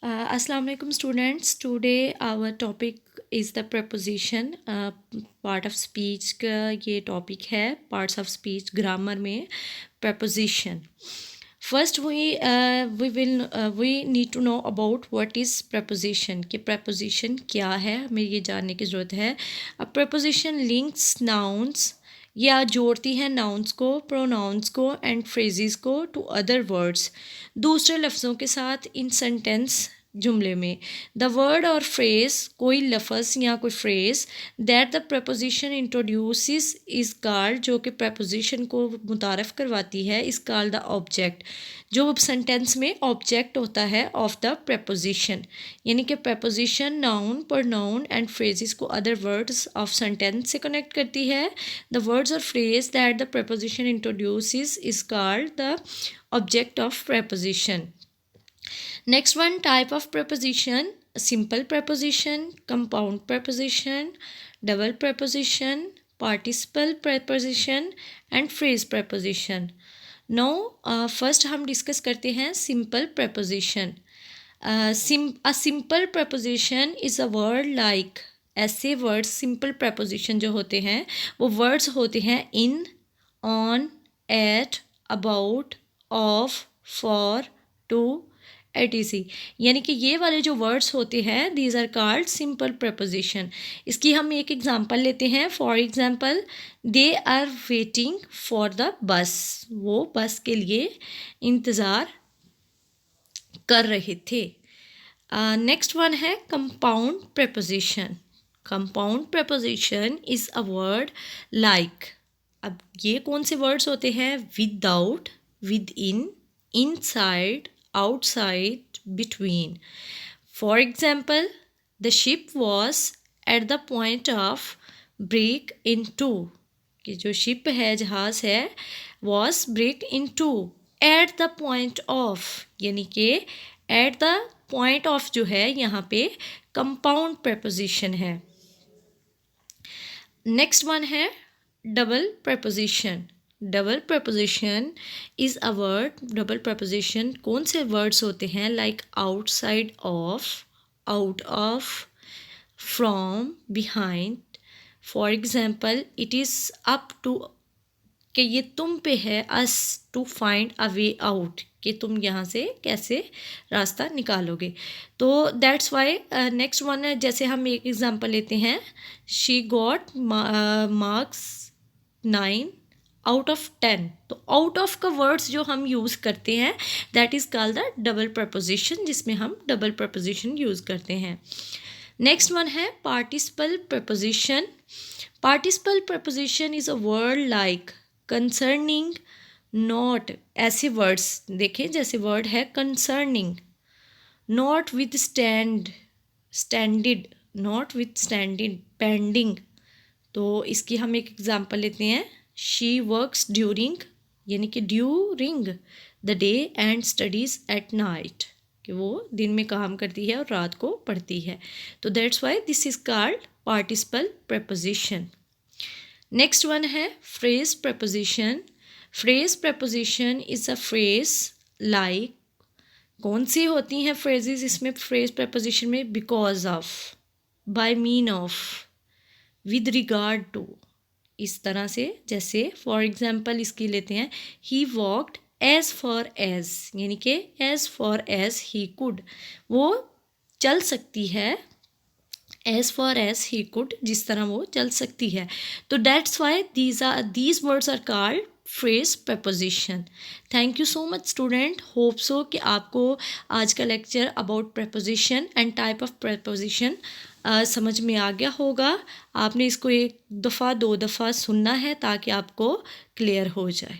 Assalamu alaikum students. Today our topic is the preposition. Part of speech का ये topic है. Parts of speech grammar में preposition. First we need to know about what is preposition. कि preposition क्या है, हमें ये जानने की ज़रूरत है. A preposition links nouns या जोड़ती है नाउन्स को, प्रोनाउंस को एंड फ्रेजेस को टू अदर वर्ड्स, दूसरे लफ्ज़ों के साथ इन सेंटेंस जुमले में. द वर्ड और फ्रेज, कोई लफ्ज़ या कोई phrase that the preposition introduces is called, जो कि प्रपोजिशन को मुतारफ़ करवाती है, इज़ कॉल्ड द ऑब्जेक्ट, जो सेंटेंस में ऑब्जेक्ट होता है ऑफ द प्रपोजिशन. यानी कि preposition noun, pronoun and phrases को अदर वर्ड्स ऑफ सेंटेंस से कनेक्ट करती है. द वर्ड्स और phrase that the preposition introduces is called the object of preposition. Next one, type of preposition: simple preposition, compound preposition, double preposition, participle preposition and phrase preposition. Now first हम discuss करते हैं simple preposition. A simple preposition is a word like, ऐसे words simple preposition जो होते हैं वो words होते हैं in, on, at, about, of, for, to, etc. यानी कि ये वाले जो वर्ड्स होते हैं these are called simple proposition. इसकी हम एक एग्जांपल लेते हैं. For example, they are waiting for the bus, वो बस के लिए इंतज़ार कर रहे थे. नेक्स्ट वन है compound proposition. Compound proposition is a word like. अब ये कौन से वर्ड्स होते हैं? Without, within, inside, outside, between. For example, the ship was at the point of break in two. कि जो शिप है, जहाज़ है, was break in two at the point of, यानी कि at the point of जो है यहाँ पे compound preposition है. Next one है double preposition. Double preposition is a word. Double preposition कौन से वर्ड्स होते हैं? Like outside of, out of, from, behind. For example, it is up to, कि ये तुम पे है, us to find a way out, कि तुम यहाँ से कैसे रास्ता निकालोगे. तो दैट्स वाई. नेक्स्ट वन है, जैसे हम एक एग्जांपल लेते हैं, she got marks 9 out of 10. तो आउट ऑफ का वर्ड्स जो हम यूज़ करते हैं that is called the double preposition, जिसमें हम डबल प्रपोजिशन यूज़ करते हैं. नेक्स्ट वन है participle preposition. Participle preposition is a word like concerning, not. ऐसे वर्ड्स देखें, जैसे वर्ड है concerning, not with stand, standing, not with standing, pending. तो इसकी हम एक एग्जांपल लेते हैं. शी वर्क्स ड्यूरिंग, यानी कि during the day and studies at night, कि वो दिन में काम करती है और रात को पढ़ती है. तो that's why this is called participle preposition. Next one है phrase preposition. Phrase preposition is a phrase like. कौन सी होती हैं फ्रेजेस इसमें? फ्रेज प्रपोजिशन में because of, by mean of, with regard to, इस तरह से. जैसे फॉर एग्जांपल इसकी लेते हैं, he walked as far as, यानी कि as far as he could, वो चल सकती है, as far as he could, जिस तरह वो चल सकती है. तो that's why these words are called phrase preposition. Thank you so much student. Hope so कि आपको आज का lecture about preposition and type of preposition समझ में आ गया होगा. आपने इसको एक दफ़ा 2 दफ़ा सुनना है ताकि आपको क्लियर हो जाए.